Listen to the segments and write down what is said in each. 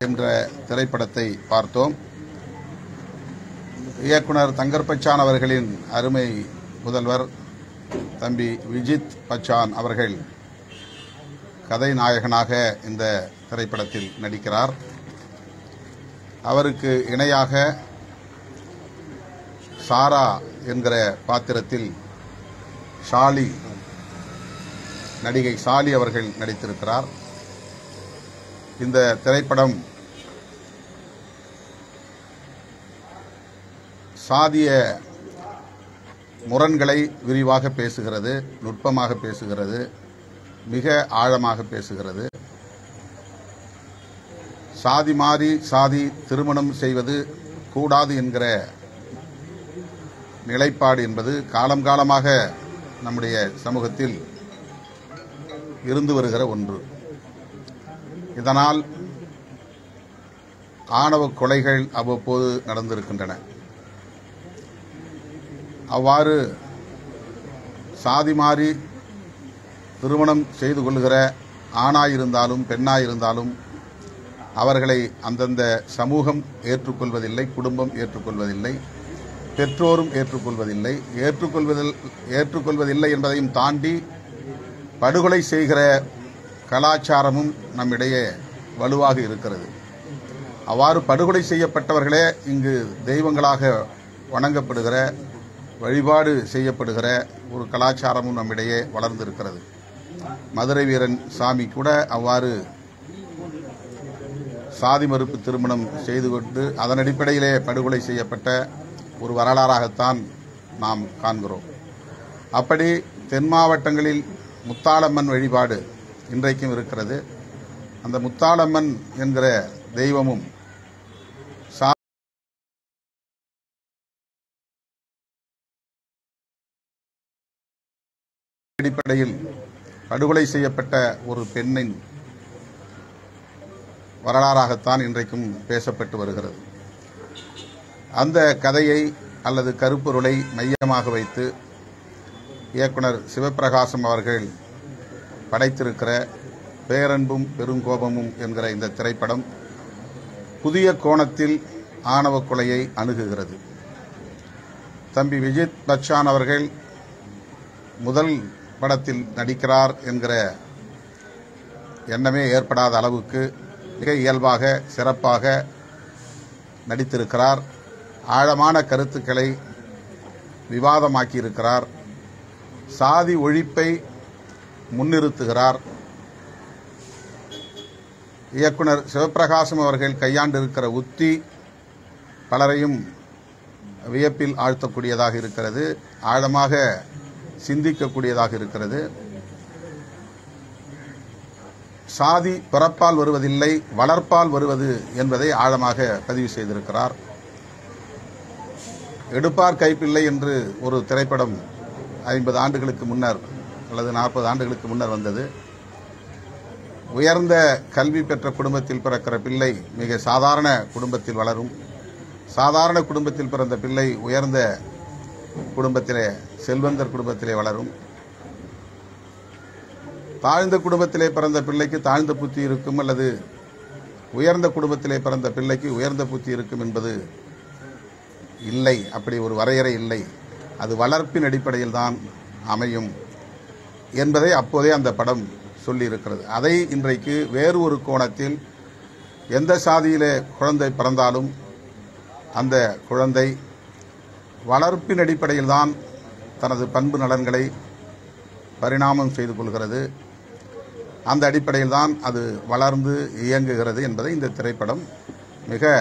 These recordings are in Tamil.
என்ற திரைப்படத்தை பார்த்தோம். இயக்குனர் தங்கர் பச்சான் அவர்களின் அருமை முதல்வர் தம்பி விஜித் பச்சான் அவர்கள் கதை நாயகனாக இந்த திரைப்படத்தில் நடிக்கிறார். அவருக்கு இணையாக சாரா என்கிற பாத்திரத்தில் நடிகை ஷாலி அவர்கள் நடித்திருக்கிறார். இந்த திரைப்படம் சாதிய முரண்களை விரிவாக பேசுகிறது, நுட்பமாக பேசுகிறது, மிக ஆழமாக பேசுகிறது. சாதி மாறி சாதி திருமணம் செய்வது கூடாது என்கிற நிலைப்பாடு என்பது காலம் காலமாக நம்முடைய சமூகத்தில் இருந்து வருகிற ஒன்று. இதனால் ஆணவ கொலைகள் அவ்வப்போது நடந்திருக்கின்றன. அவ்வாறு சாதி மாறி திருமணம் செய்து கொள்கிற ஆணாயிருந்தாலும் பெண்ணாயிருந்தாலும் அவர்களை அந்தந்த சமூகம் ஏற்றுக்கொள்வதில்லை, குடும்பம் ஏற்றுக்கொள்வதில்லை, பெற்றோரும் ஏற்றுக்கொள்வதில்லை. ஏற்றுக்கொள்வதில்லை என்பதையும் தாண்டி படுகொலை செய்கிற கலாச்சாரமும் நம்மிடையே வலுவாக இருக்கிறது. அவ்வாறு படுகொலை செய்யப்பட்டவர்களே இங்கு தெய்வங்களாக வணங்கப்படுகிற, வழிபாடு செய்யப்படுகிற ஒரு கலாச்சாரமும் நம்மிடையே வளர்ந்திருக்கிறது. மதுரை வீரன் சாமி கூட அவ்வாறு சாதி மறுப்பு திருமணம் செய்து கொண்டு அதன் அடிப்படையிலே படுகொலை செய்யப்பட்ட ஒரு வரலாறாகத்தான் நாம் காண்கிறோம். அப்படி தென் மாவட்டங்களில் முத்தாளம்மன் வழிபாடு இன்றைக்கும் இருக்கிறது. அந்த முத்தாளம்மன் என்கிற தெய்வமும் அடிப்படையில் படுகொலை செய்யப்பட்ட ஒரு பெண்ணின் வரலாறாகத்தான் இன்றைக்கும் பேசப்பட்டு வருகிறது. அந்த கதையை அல்லது கருப்பொருளை மையமாக வைத்து இயக்குனர் சிவப்பிரகாசம் அவர்கள் படைத்திருக்கிற பேரன்பும் பெருங்கோபமும் என்கிற இந்த திரைப்படம் புதிய கோணத்தில் ஆணவ கொலையை அணுகுகிறது. தம்பி விஜித் பச்சான் அவர்கள் முதல் படத்தில் நடிக்கிறார் என்கிற எண்ணமே ஏற்படாத அளவுக்கு மிக இயல்பாக சிறப்பாக நடித்திருக்கிறார். ஆழமான கருத்துக்களை விவாதமாக்கியிருக்கிறார். சாதி ஒழிப்பை முன்னிறுத்துகிறார். இயக்குனர் சிவப்பிரகாசம் அவர்கள் கையாண்டிருக்கிற உத்தி பலரையும் வியப்பில் ஆழ்த்தக்கூடியதாக இருக்கிறது, ஆழமாக சிந்திக்கக்கூடியதாக இருக்கிறது. சாதி பிறப்பால் வருவதில்லை, வளர்ப்பால் வருவது என்பதை ஆழமாக பதிவு செய்திருக்கிறார். எடுப்பார் கைப்பிள்ளை என்று ஒரு திரைப்படம் 50 ஆண்டுகளுக்கு முன்னர் அல்லது 40 ஆண்டுகளுக்கு முன்னர் வந்தது. உயர்ந்த கல்வி பெற்ற குடும்பத்தில் பிறக்கிற பிள்ளை மிக சாதாரண குடும்பத்தில் வளரும். சாதாரண குடும்பத்தில் பிறந்த பிள்ளை உயர்ந்த குடும்பத்திலே, செல்வந்தர் குடும்பத்திலே வளரும். தாழ்ந்த குடும்பத்திலே பிறந்த பிள்ளைக்கு தாழ்ந்த புத்தி இருக்கும், அல்லது உயர்ந்த குடும்பத்திலே பிறந்த பிள்ளைக்கு உயர்ந்த புத்தி இருக்கும் என்பது இல்லை. அப்படி ஒரு வரையறை இல்லை. அது வளர்ப்பின் அடிப்படையில் தான் அமையும் என்பதை அப்போதே அந்த படம் சொல்லியிருக்கிறது. அதை இன்றைக்கு வேறு ஒரு கோணத்தில் எந்த சாதியிலே குழந்தை பிறந்தாலும் அந்த குழந்தை வளர்ப்பின் அடிப்படையில் தான் தனது பண்பு நலன்களை பரிணாமம் செய்து கொள்கிறது. அந்த அடிப்படையில் தான் அது வளர்ந்து இயங்குகிறது என்பதை இந்த திரைப்படம் மிக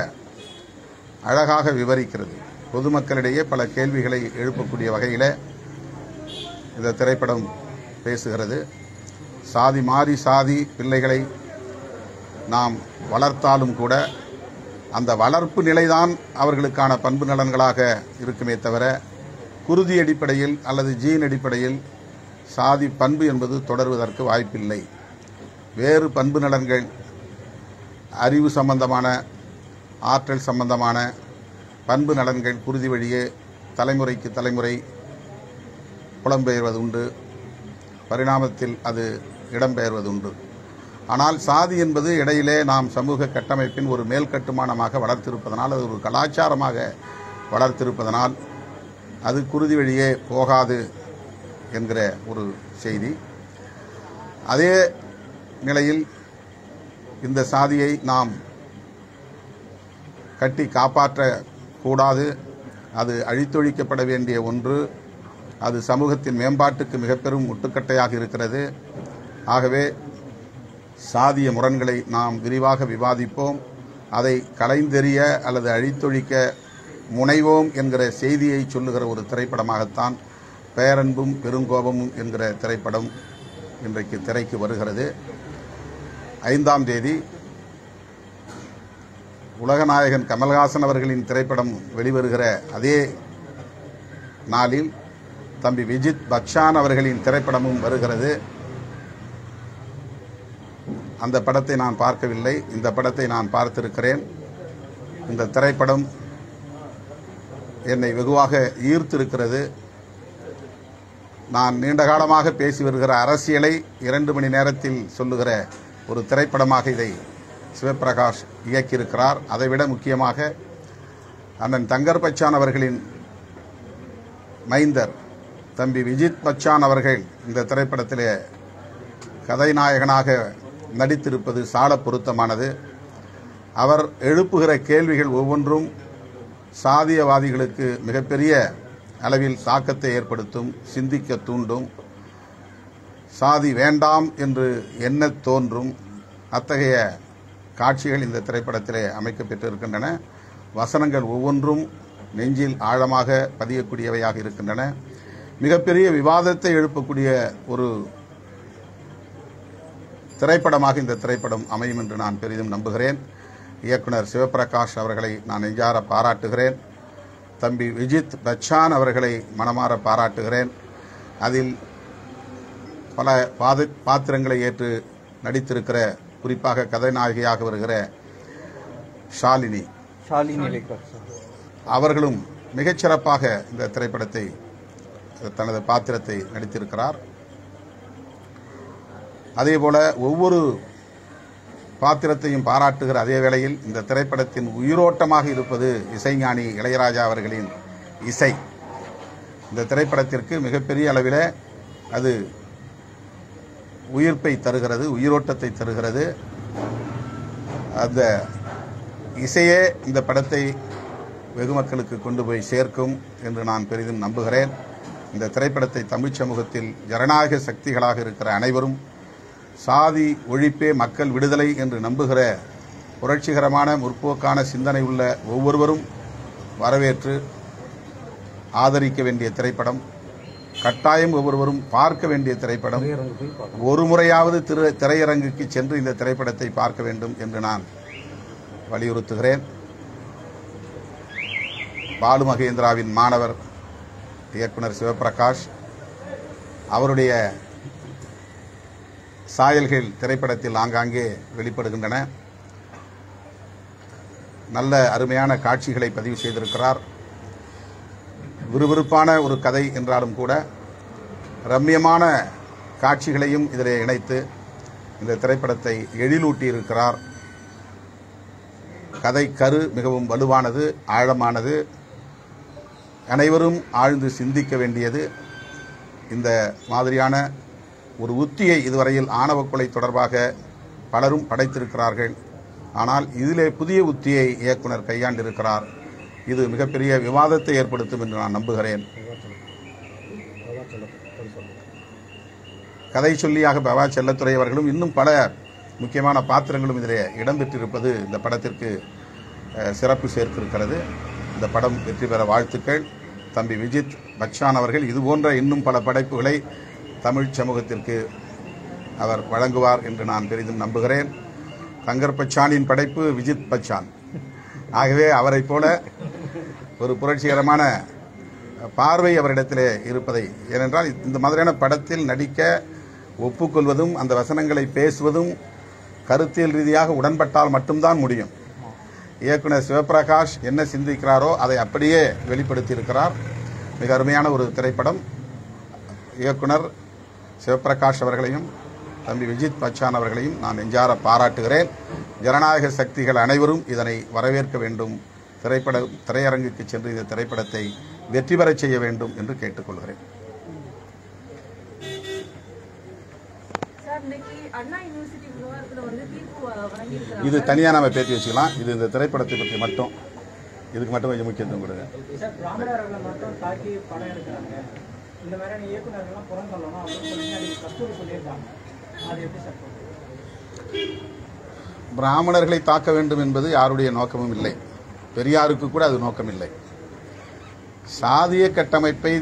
அழகாக விவரிக்கிறது. பொதுமக்களிடையே பல கேள்விகளை எழுப்பக்கூடிய வகையில் இந்த திரைப்படம் பேசுகிறது. சாதி மாறி சாதி பிள்ளைகளை நாம் வளர்த்தாலும் கூட அந்த வளர்ப்பு நிலைதான் அவர்களுக்கான பண்பு நலன்களாக இருக்குமே தவிர குருதி அடிப்படையில் அல்லது ஜீன் அடிப்படையில் சாதி பண்பு என்பது தொடர்வதற்கு வாய்ப்பில்லை. வேறு பண்பு நலன்கள், அறிவு சம்பந்தமான, ஆற்றல் சம்பந்தமான பண்பு நலன்கள் குருதி வழியே தலைமுறைக்கு தலைமுறை புலம்பெயர்வது உண்டு, பரிணாமத்தில் அது இடம்பெயர்வது உண்டு. ஆனால் சாதி என்பது இடையிலே நாம் சமூக கட்டமைப்பின் ஒரு மேல் கட்டுமானமாக வளர்த்திருப்பதனால், அது ஒரு கலாச்சாரமாக வளர்த்திருப்பதனால் அது குருதி வழியே போகாது என்கிற ஒரு செய்தி. அதே நிலையில் இந்த சாதியை நாம் கட்டி காப்பாற்றக்கூடாது. அது அழித்தொழிக்கப்பட வேண்டிய ஒன்று. அது சமூகத்தின் மேம்பாட்டுக்கு மிக பெரும் முட்டுக்கட்டையாக இருக்கிறது. ஆகவே சாதிய முரண்களை நாம் விரிவாக விவாதிப்போம். அதை களைந்தெறிய அல்லது அழித்தொழிக்க முனைவோம் என்கிற செய்தியை சொல்லுகிற ஒரு திரைப்படமாகத்தான் பேரன்பும் பெருங்கோபமும் என்கிற திரைப்படம் இன்றைக்கு திரைக்கு வருகிறது. 5ஆம் தேதி உலகநாயகன் கமல்ஹாசன் அவர்களின் திரைப்படம் வெளிவருகிற அதே நாளில் தம்பி விஜித் பச்சான் அவர்களின் திரைப்படமும் வருகிறது. அந்த படத்தை நான் பார்க்கவில்லை, இந்த படத்தை நான் பார்த்திருக்கிறேன். இந்த திரைப்படம் என்னை வெகுவாக ஈர்த்திருக்கிறது. நான் நீண்ட காலமாக பேசி வருகிற அரசியலை 2 மணி நேரத்தில் சொல்லுகிற ஒரு திரைப்படமாக இதை சிவபிரகாஷ் இயக்கியிருக்கிறார். அதைவிட முக்கியமாக அண்ணன் தங்கர் பச்சான் அவர்களின் மைந்தர் தம்பி விஜித் பச்சான் அவர்கள் இந்த திரைப்படத்திலே கதைநாயகனாக நடித்திருப்பது சால பொருத்தமானது. அவர் எழுப்புகிற கேள்விகள் ஒவ்வொன்றும் சாதியவாதிகளுக்கு மிகப்பெரிய அளவில் தாக்கத்தை ஏற்படுத்தும், சிந்திக்க தூண்டும், சாதி வேண்டாம் என்று எண்ணத் தோன்றும். அத்தகைய காட்சிகள் இந்த திரைப்படத்திலே அமைக்கப்பட்டிருக்கின்றன. வசனங்கள் ஒவ்வொன்றும் நெஞ்சில் ஆழமாக பதியக்கூடியவையாக இருக்கின்றன. மிகப்பெரிய விவாதத்தை எழுப்பக்கூடிய ஒரு திரைப்படமாக இந்த திரைப்படம் அமையும் என்று நான் பெரிதும் நம்புகிறேன். இயக்குனர் சிவபிரகாஷ் அவர்களை நான் நெஞ்சார பாராட்டுகிறேன். தம்பி விஜித் பச்சான் அவர்களை மனமாற பாராட்டுகிறேன். அதில் பல பாத்திரங்களை ஏற்று நடித்திருக்கிற, குறிப்பாக கதாநாயகியாக வருகிற ஷாலினி அவர்களும் மிகச்சிறப்பாக இந்த திரைப்படத்தை தனது பாத்திரத்தை நடித்திருக்கிறார். அதேபோல ஒவ்வொரு பாத்திரத்தையும் பாராட்டுகிற அதே வேளையில் இந்த திரைப்படத்தின் உயிரோட்டமாக இருப்பது இசைஞானி இளையராஜா அவர்களின் இசை. இந்த திரைப்படத்திற்கு மிகப்பெரிய அளவில் அது உயிர்ப்பை தருகிறது, உயிரோட்டத்தை தருகிறது. அந்த இசையே இந்த படத்தை வெகு மக்களுக்கு கொண்டு போய் சேர்க்கும் என்று நான் பெரிதும் நம்புகிறேன். இந்த திரைப்படத்தை தமிழ் சமூகத்தில் ஜனநாயக சக்திகளாக இருக்கிற அனைவரும் சாதி ஒழிப்பே மக்கள் விடுதலை என்று நம்புகிற புரட்சிகரமான முற்போக்கான சிந்தனை உள்ள ஒவ்வொருவரும் வரவேற்று ஆதரிக்க வேண்டிய திரைப்படம், கட்டாயம் ஒவ்வொருவரும் பார்க்க வேண்டிய திரைப்படம். ஒரு முறையாவது திரையரங்குக்கு சென்று இந்த திரைப்படத்தை பார்க்க வேண்டும் என்று நான் வலியுறுத்துகிறேன். பாலு மகேந்திராவின் மாணவர் இயக்குனர் சிவபிரகாஷ் அவருடைய சாயல்கள் திரைப்படத்தில் ஆங்காங்கே வெளிப்படுகின்றன. நல்ல அருமையான காட்சிகளை பதிவு செய்திருக்கிறார். விறுவிறுப்பான ஒரு கதை என்றாலும் கூட ரம்மியமான காட்சிகளையும் இதிலே இணைத்து இந்த திரைப்படத்தை எழிலூட்டியிருக்கிறார். கதை கரு மிகவும் வலுவானது, ஆழமானது, அனைவரும் ஆழ்ந்து சிந்திக்க வேண்டியது. இந்த மாதிரியான ஒரு உத்தியை இதுவரையில் ஆணவ கொலை தொடர்பாக பலரும் படைத்திருக்கிறார்கள். ஆனால் இதிலே புதிய உத்தியை இயக்குனர் கையாண்டிருக்கிறார். இது மிகப்பெரிய விவாதத்தை ஏற்படுத்தும் என்று நான் நம்புகிறேன். கதை சொல்லியாக பவா செல்லத்துறை அவர்களும் இன்னும் பல முக்கியமான பாத்திரங்களும் இதிலே இடம்பெற்றிருப்பது இந்த படத்திற்கு சிறப்பு சேர்த்திருக்கிறது. இந்த படம் வெற்றி பெற வாழ்த்துக்கள். தம்பி விஜித் பச்சான் அவர்கள் இதுபோன்ற இன்னும் பல படைப்புகளை தமிழ் சமூகத்திற்கு அவர் வழங்குவார் என்று நான் பெரிதும் நம்புகிறேன். தங்கர் பச்சானின் படைப்பு விஜித் பச்சான். ஆகவே அவரை போல ஒரு புரட்சிகரமான பார்வை அவரிடத்திலே இருப்பதை, ஏனென்றால் இந்த மாதிரியான படத்தில் நடிக்க ஒப்புக்கொள்வதும் அந்த வசனங்களை பேசுவதும் கருத்தியல் ரீதியாக உடன்பட்டால் மட்டும்தான் முடியும். இயக்குனர் சிவபிரகாஷ் என்ன சிந்திக்கிறாரோ அதை அப்படியே வெளிப்படுத்தியிருக்கிறார். மிக அருமையான ஒரு திரைப்படம். இயக்குனர் சிவபிரகாஷ் அவர்களையும் தம்பி விஜித் பச்சான் அவர்களையும் நான் நெஞ்சார பாராட்டுகிறேன். ஜனநாயக சக்திகள் அனைவரும் இதனை வரவேற்க வேண்டும். திரையரங்குக்கு சென்று இந்த திரைப்படத்தை வெற்றி பெறச் செய்ய வேண்டும் என்று கேட்டுக்கொள்கிறேன். இது தனியாக நம்ம பேட்டி வச்சுக்கலாம். இது இந்த திரைப்படத்தை பற்றி மட்டும், இதுக்கு மட்டும் கொஞ்சம் முக்கியத்துவம் கொடுங்க. பிராமணர்களை தாக்க வேண்டும் என்பது யாருடைய நோக்கமும் இல்லை. பெரியாருக்கு கூட அது நோக்கம் இல்லை. சாதிய கட்டமைப்பை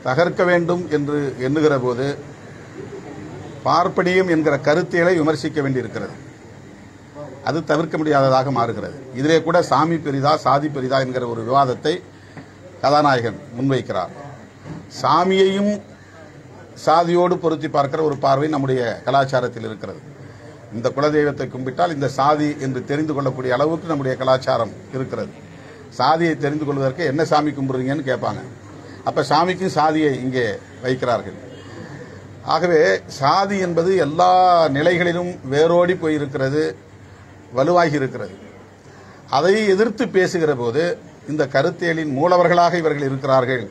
தகர்க்க வேண்டும் என்று எண்ணுகிற போது பார்ப்பனியம் என்கிற கருத்தியலை விமர்சிக்க வேண்டியிருக்கிறது. அது தவிர்க்க முடியாததாக மாறுகிறது. இதிலே கூட சாமி பெரிதா சாதி பெரிதா என்கிற ஒரு விவாதத்தை கதாநாயகன் முன்வைக்கிறார். சாமியையும் சாதியோடு பொருத்தி பார்க்கிற ஒரு பார்வை நம்முடைய கலாச்சாரத்தில் இருக்கிறது. இந்த குலதெய்வத்தை கும்பிட்டால் இந்த சாதி என்று தெரிந்து கொள்ளக்கூடிய அளவுக்கு நம்முடைய கலாச்சாரம் இருக்கிறது. சாதியை தெரிந்து கொள்வதற்கு என்ன சாமி கும்பிடுறீங்கன்னு கேட்பாங்க. அப்ப சாமிக்கும் சாதியை இங்கே வைக்கிறார்கள். ஆகவே சாதி என்பது எல்லா நிலைகளிலும் வேரோடி போயிருக்கிறது, வலுவாகி இருக்கிறது. அதை எதிர்த்து பேசுகிற போது இந்த கருத்தியலின் மூலவர்களாக இவர்கள் இருக்கிறார்கள்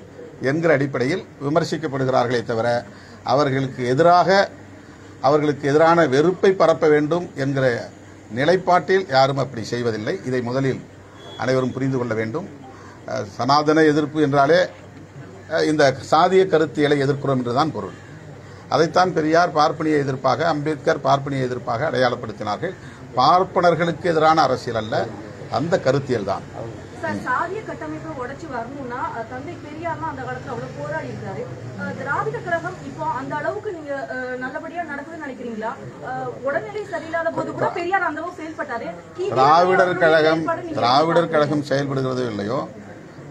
என்கிற அடிப்படையில் விமர்சிக்கப்படுகிறார்களே தவிர அவர்களுக்கு எதிரான வெறுப்பை பரப்ப வேண்டும் என்கிற நிலைப்பாட்டில் யாரும் அப்படி செய்வதில்லை. இதை முதலில் அனைவரும் புரிந்து கொள்ள வேண்டும். சனாதன எதிர்ப்பு என்றாலே இந்த சாதிய கருத்தியலை எதிர்க்கிறோம் என்றுதான் பொருள். அதைத்தான் பெரியார் பார்ப்பனிய எதிர்ப்பாக, அம்பேத்கர் பார்ப்பனிய எதிர்ப்பாக அடையாளப்படுத்தினார்கள். பார்ப்பனர்களுக்கு எதிரான அரசியல் அல்ல, அந்த கருத்தியல் தான். சாதிய கட்டமைப்பை உடைச்சு வரணும்னா தந்தை பெரியார் அந்த காலத்துல அவ்வளவு போராடி இருக்காரு. திராவிட கழகம் இப்போ அந்த அளவுக்கு நீங்க நல்லபடியா நடக்குதுன்னு நினைக்கிறீங்களா? உடல்நிலை சரியில்லாத போது கூட பெரியார் அந்த அளவுக்கு செயல்பட்டாரு. திராவிடர் கழகம் செயல்படுகிறதோ இல்லையோ,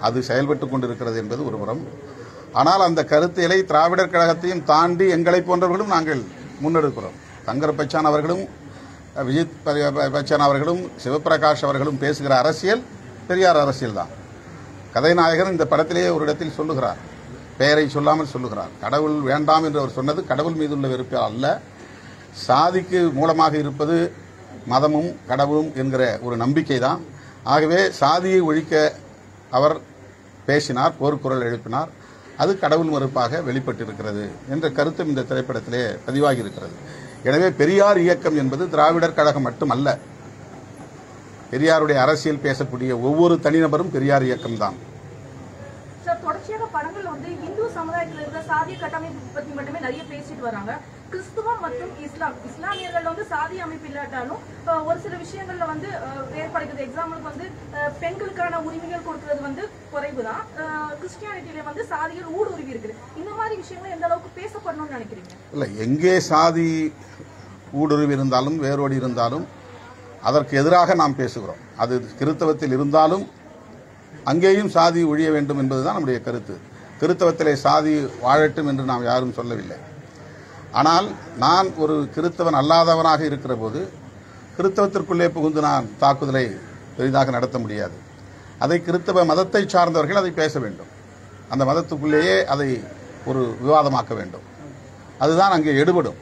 அது செயல்பட்டுக் கொண்டிருக்கிறது என்பது ஒரு புறம். ஆனால் அந்த கருத்தியலை திராவிடர் கழகத்தையும் தாண்டி எங்களை போன்றவர்களும் நாங்கள் முன்னெடுக்கிறோம். தங்கர் பச்சான் அவர்களும் விஜித் பச்சான் அவர்களும் சிவபிரகாஷ் அவர்களும் பேசுகிற அரசியல் பெரியார் அரசியல் தான். கதைநாயகர் இந்த படத்திலேயே ஒரு இடத்தில் சொல்லுகிறார், பெயரை சொல்லாமல் சொல்லுகிறார். கடவுள் வேண்டாம் என்று அவர் சொன்னது கடவுள் மீதுள்ள வெறுப்பு அல்ல, சாதிக்கு மூலமாக இருப்பது மதமும் கடவுளும் என்கிற ஒரு நம்பிக்கை தான். ஆகவே சாதியை ஒழிக்க அவர் பேசினார், போர்க்குரல் எழுப்பினார். அது கடவுள் மறுப்பாக வெளிப்பட்டிருக்கிறது என்ற கருத்தும் இந்த திரைப்படத்திலே பதிவாகி இருக்கிறது. எனவே பெரியார் இயக்கம் என்பது திராவிடர் கழகம் மட்டுமல்ல. பெரியாருடைய அரசியல் பேசக்கூடிய ஒவ்வொரு தனிநபரும் பெரியார் இயக்கம்தான். தொடர்ச்சியாக படங்கள் இந்து சமுதாயத்தில் இருக்கிற சாதிய கட்டமைப்பு பத்தி மட்டுமே நிறைய பேசிட்டு வராங்க. கிறிஸ்துவம் மற்றும் இஸ்லாமியர்கள் சாதி அமைப்பு இல்லாட்டாலும் ஒரு சில விஷயங்கள்ல வேறுபடுகிறது. எக்ஸாம்பிளுக்கு பெண்களுக்கான உரிமைகள் கொடுக்கிறது குறைவுதான். கிறிஸ்டியானிட்டியில சாதிகள் ஊடுருவி இருக்குது. இந்த மாதிரி விஷயங்கள் எந்த அளவுக்கு பேசப்படணும்னு நினைக்கிறீங்க? இல்ல, எங்கே சாதி ஊடுருவி இருந்தாலும் வேரோடி இருந்தாலும் அதற்கு எதிராக நாம் பேசுகிறோம். அது கிறித்தவத்தில் இருந்தாலும் அங்கேயும் சாதி ஒழிய வேண்டும் என்பதுதான் நம்முடைய கருத்து. கிறித்தவத்திலே சாதி வாழட்டும் என்று நாம் யாரும் சொல்லவில்லை. ஆனால் நான் ஒரு கிறித்தவன் அல்லாதவனாக இருக்கிற போது கிறித்தவத்திற்குள்ளே புகுந்து நான் தாக்குதலை பெரிதாக நடத்த முடியாது. அதை கிறித்தவ மதத்தை சார்ந்தவர்கள் அதை பேச வேண்டும். அந்த மதத்துக்குள்ளேயே அதை ஒரு விவாதமாக்க வேண்டும். அதுதான் அங்கே எடுபடும்.